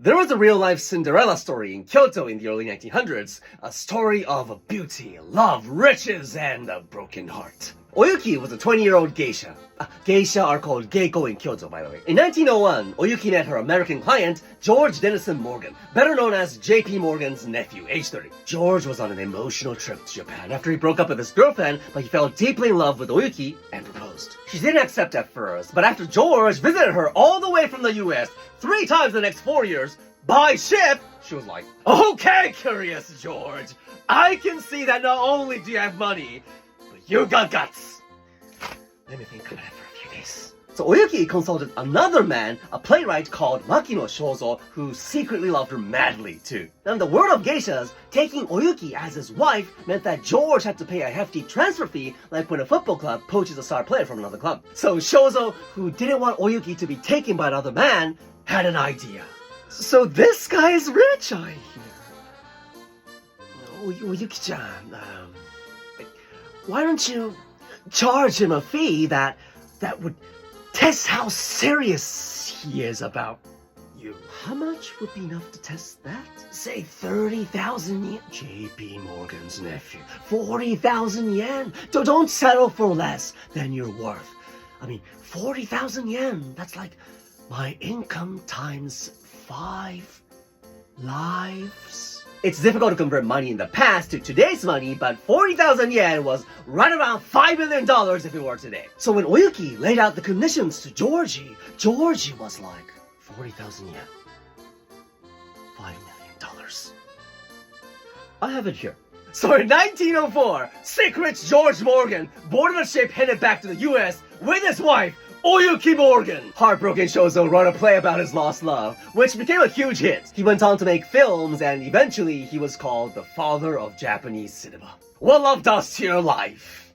There was a real-life Cinderella story in Kyoto in the early 1900s, a story of beauty, love, riches, and a broken heart. Oyuki was a 20-year-old geisha. Geisha are called geiko in Kyoto, by the way. In 1901, Oyuki met her American client, George Denison Morgan, better known as J.P. Morgan's nephew, age 30. George was on an emotional trip to Japan after he broke up with his girlfriend, but he fell deeply in love with Oyuki and proposed. She didn't accept at first, but after George visited her all the way from the US 3 times the next 4 years, by ship, she was like, "Okay, Curious George, I can see that not only do you have money, but you got guts. Let me think about it for a few days." So Oyuki consulted another man, a playwright called Makino Shozo, who secretly loved her madly too. Now in the world of geishas, taking Oyuki as his wife meant that George had to pay a hefty transfer fee, like when a football club poaches a star player from another club. So Shozo, who didn't want Oyuki to be taken by another man, had an idea. So this guy is rich, I hear. Oyuki-chan, why don't you charge him a fee that would test how serious he is about you? How much would be enough to test that? Say 30,000 yen. J.P. Morgan's nephew. 40,000 yen. Don't settle for less than you're worth. I mean, 40,000 yen. That's like my income times 5 lives. It's difficult to convert money in the past to today's money, but 40,000 yen was right around $5 million if it were today. So when Oyuki laid out the conditions to Georgie was like, 40,000 yen, $5 million. I have it here. So in 1904, sick rich George Morgan boarded a ship headed back to the US with his wife, Oyuki Morgan. Heartbroken Shozo wrote a play about his lost love, which became a huge hit. He went on to make films, and eventually he was called the father of Japanese cinema. What love does to your life.